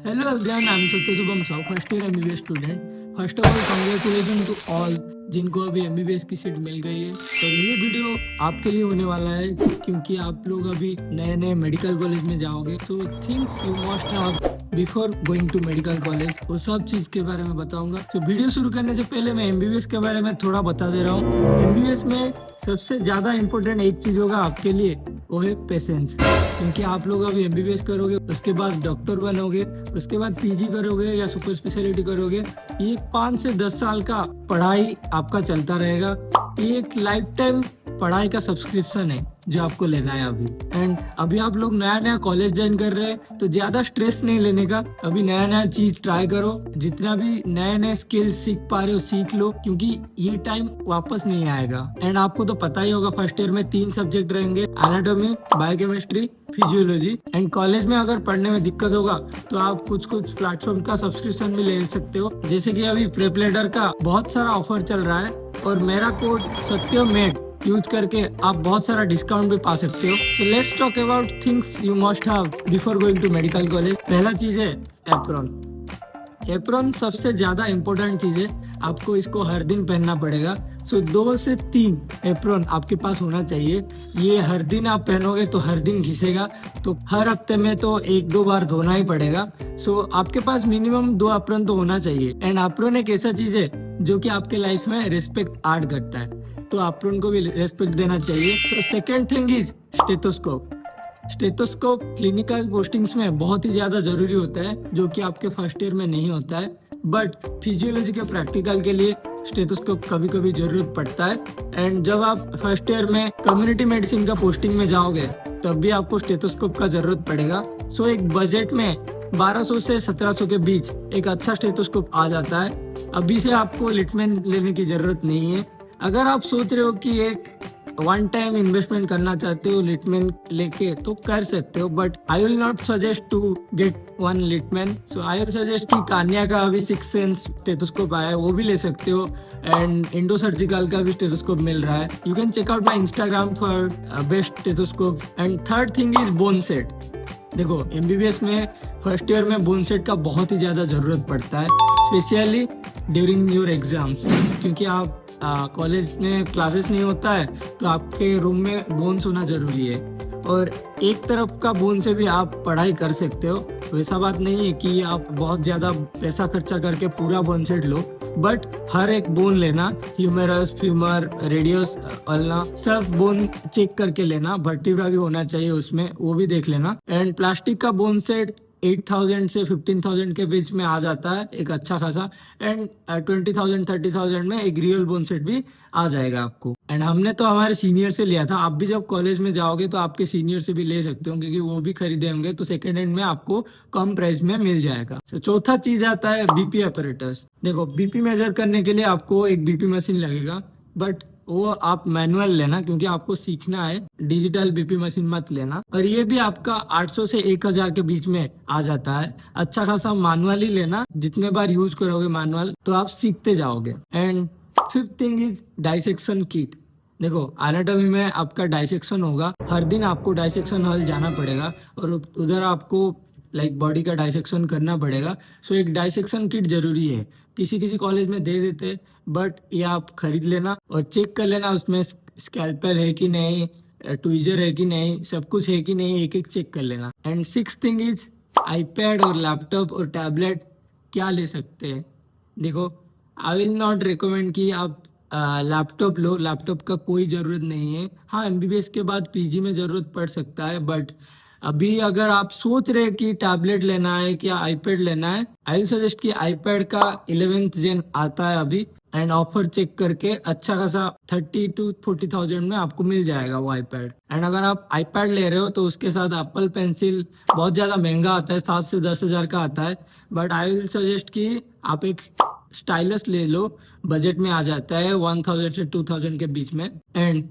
Hello everyone, I'm Satya Subham Sahu, first year MBBS student. First of all congratulation to all जिनको अभी MBBS की seat मिल गई है। तो ये वीडियो आपके लिए होने वाला है क्योंकि आप लोग अभी नए नए मेडिकल कॉलेज में जाओगे। So things you must have before going to medical college, वो सब चीज के बारे में बताऊंगा। तो वीडियो शुरू करने से पहले मैं एमबीबीएस के बारे में थोड़ा बता दे रहा हूँ। एमबीबीएस में सबसे ज्यादा इम्पोर्टेंट एक चीज होगा आपके लिए, वो है पेशेंस। क्योंकि आप लोग अभी एमबीबीएस करोगे, उसके बाद डॉक्टर बनोगे, उसके बाद पीजी करोगे या सुपर स्पेशलिटी करोगे। ये 5 से 10 साल का पढ़ाई आपका चलता रहेगा। ये एक लाइफ टाइम पढ़ाई का सब्सक्रिप्शन है जो आपको लेना है अभी। एंड अभी आप लोग नया नया कॉलेज ज्वाइन कर रहे हैं तो ज्यादा स्ट्रेस नहीं लेने का। अभी नया नया चीज ट्राई करो, जितना भी नए नए स्किल्स सीख पा रहे हो सीख लो, क्योंकि ये टाइम वापस नहीं आएगा। एंड आपको तो पता ही होगा फर्स्ट ईयर में 3 सब्जेक्ट रहेंगे, anatomy, biochemistry, physiology. And college में अगर पढ़ने में दिक्कत होगा तो आप कुछ प्लेटफॉर्म का सब्सक्रिप्शन भी ले सकते हो, जैसे कि अभी प्रेपलेटर का बहुत सारा ऑफर चल रहा है और मेरा कोड सत्यमेट यूज करके आप बहुत सारा डिस्काउंट भी पा सकते हो। So let's talk about things you must have before going to medical college. पहला चीज है एप्रॉन। एप्रॉन सबसे ज्यादा इम्पोर्टेंट चीज है, आपको इसको हर दिन पहनना पड़ेगा। सो 2 से 3 एप्रॉन आपके पास होना चाहिए। ये हर दिन आप पहनोगे तो हर दिन घिसेगा, तो हर हफ्ते में तो 1-2 बार धोना ही पड़ेगा। सो आपके पास मिनिमम 2 एप्रॉन तो होना चाहिए। एंड एप्रॉन एक ऐसा चीज है जो कि आपके लाइफ में रिस्पेक्ट ऐड करता है, तो एप्रॉन को भी रिस्पेक्ट देना चाहिए। तो second thing is stethoscope. Stethoscope clinical postings में बहुत ही ज्यादा जरूरी होता है, जो कि आपके फर्स्ट ईयर में नहीं होता है। बट फिजियोलॉजी के प्रैक्टिकल के लिए स्टेथोस्कोप कभी कभी जरूरत पड़ता है। एंड जब आप फर्स्ट ईयर में कम्युनिटी मेडिसिन का पोस्टिंग में जाओगे तब भी आपको स्टेथोस्कोप का जरूरत पड़ेगा। सो एक बजट में 1200 से 1700 के बीच एक अच्छा स्टेथोस्कोप आ जाता है। अभी से आपको लिटमैन लेने की जरूरत नहीं है। अगर आप सोच रहे हो कि एक वन टाइम इन्वेस्टमेंट करना चाहते हो लिटमैन लेके, तो कर सकते हो, but I will not suggest to get one Littmann. So I will suggest कि कान्या का अभी 6 सेंस स्टेथोस्कोप आया है, वो भी ले सकते हो। एंड इंडो सर्जिकल का भी स्टेथोस्कोप मिल रहा है। You can check out my Instagram for best stethoscope. And third thing is bone set. देखो एमबीबीएस में फर्स्ट ईयर में बोन सेट का बहुत ही ज्यादा जरूरत पड़ता है, स्पेशली ड्यूरिंग योर एग्जाम्स, क्योंकि आप कॉलेज में क्लासेस नहीं होता है तो आपके रूम में बोन्स होना जरूरी है। और एक तरफ का बोन से भी आप पढ़ाई कर सकते हो। वैसा बात नहीं है कि आप बहुत ज्यादा पैसा खर्चा करके पूरा बोन सेट लो, बट हर एक बोन लेना, ह्यूमेरस, फ्यूमर, रेडियस, अल्ना, सब बोन चेक करके लेना। वर्टिब्रा भी होना चाहिए उसमें, वो भी देख लेना। एंड प्लास्टिक का बोन सेट 8,000 से 15,000 के बीच में आ जाता है, एक अच्छा खासा। एंड 20,000 30,000 में एक रियल बोन सेट भी आ जाएगा आपको। एंड हमने तो हमारे सीनियर से लिया था, आप भी जब कॉलेज में जाओगे तो आपके सीनियर से भी ले सकते हो, क्योंकि वो भी खरीदे होंगे, तो सेकेंड हैंड में आपको कम प्राइस में मिल जाएगा। तो चौथा चीज आता है बीपी अपरेटस। देखो बीपी मेजर करने के लिए आपको एक बीपी मशीन लगेगा, बट वो आप मैनुअल लेना, क्योंकि आपको सीखना है। डिजिटल बीपी मशीन मत लेना। और ये भी आपका 800 से 1000 के बीच में आ जाता है। अच्छा खासा मैनुअल ही लेना, जितने बार यूज करोगे मैनुअल तो आप सीखते जाओगे। And fifth thing is dissection kit. देखो एनाटॉमी में आपका डाइसेक्शन होगा, हर दिन आपको डाइसेक्शन हॉल जाना पड़ेगा और उधर आपको लाइक बॉडी का डाइसेक्शन करना पड़ेगा। सो एक डाइसेक्शन किट जरूरी है। किसी किसी कॉलेज में दे देते, बट ये आप खरीद लेना और चेक कर लेना उसमें स्कैल्पेल है कि नहीं, ट्वीजर है कि नहीं, सब कुछ है कि नहीं, एक एक चेक कर लेना। And six thing is iPad और लैपटॉप और टैबलेट क्या ले सकते हैं। देखो आई विल नॉट रिकमेंड कि आप लैपटॉप लो, लैपटॉप का कोई ज़रूरत नहीं है। हाँ एमबीबीएस के बाद पीजी में ज़रूरत पड़ सकता है, बट अभी अगर आप सोच रहे कि टैबलेट लेना है क्या आईपैड लेना है, आई विल सजेस्ट कि आईपैड का 11th जेन आता है अभी। एंड ऑफर चेक करके अच्छा खासा 30 to 40,000 में आपको मिल जाएगा वो आईपैड। एंड अगर आप आईपैड ले रहे हो तो उसके साथ एप्पल पेंसिल बहुत ज़्यादा महंगा आता है, 7 से 10,000 का आता है, बट आई विल सजेस्ट कि आप एक स्टाइलस ले लो, बजट में आ जाता है 1000 से 2000 के बीच में। एंड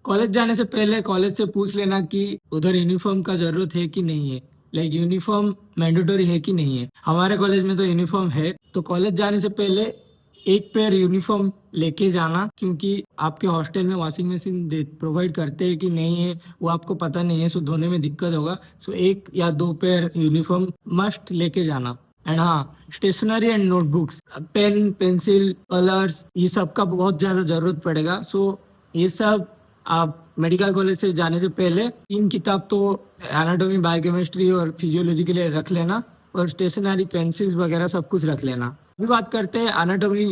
कॉलेज जाने से पहले कॉलेज से पूछ लेना कि उधर यूनिफॉर्म का जरूरत है कि नहीं है, लाइक यूनिफॉर्म मैंडेटरी है कि नहीं है। हमारे कॉलेज में तो यूनिफॉर्म है, तो कॉलेज जाने से पहले एक पेयर यूनिफॉर्म लेके जाना, क्योंकि आपके हॉस्टल में वॉशिंग मशीन प्रोवाइड करते हैं कि नहीं है वो आपको पता नहीं है, सो धोने में दिक्कत होगा। सो एक या दो पेयर यूनिफॉर्म मस्ट लेके जाना। एंड हाँ, stationery and notebooks, pen pencil colours ये सब का बहुत ज़्यादा ज़रूरत पड़ेगा। सो ये सब आप मेडिकल कॉलेज से जाने से पहले 3 किताब तो एनाटॉमी बायोकेमिस्ट्री और फिजियोलॉजी के लिए रख लेना, और स्टेशनरी पेंसिल्स वगैरह सब कुछ रख लेना। अभी बात करते हैं एनाटॉमी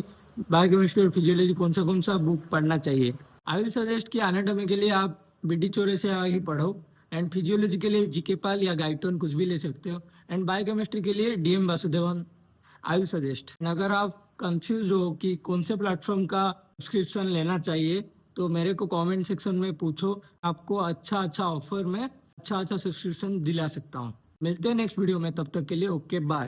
बायोकेमिस्ट्री और फिजियोलॉजी कौन सा बुक पढ़ना चाहिए। आई विल सजेस्ट कि एनाटॉमी के लिए आप बीडी चोरे से ही पढ़ो, एंड फिजियोलॉजी के लिए जीके पाल या गाइटोन कुछ भी ले सकते हो, एंड बायोकेमिस्ट्री के लिए DM Vasudevan I will suggest. अगर आप कंफ्यूज हो कि कौन से प्लेटफॉर्म का सब्सक्रिप्शन लेना चाहिए, तो मेरे को कमेंट सेक्शन में पूछो, आपको अच्छा ऑफर में अच्छा सब्सक्रिप्शन दिला सकता हूँ। मिलते हैं नेक्स्ट वीडियो में, तब तक के लिए ओके बाय।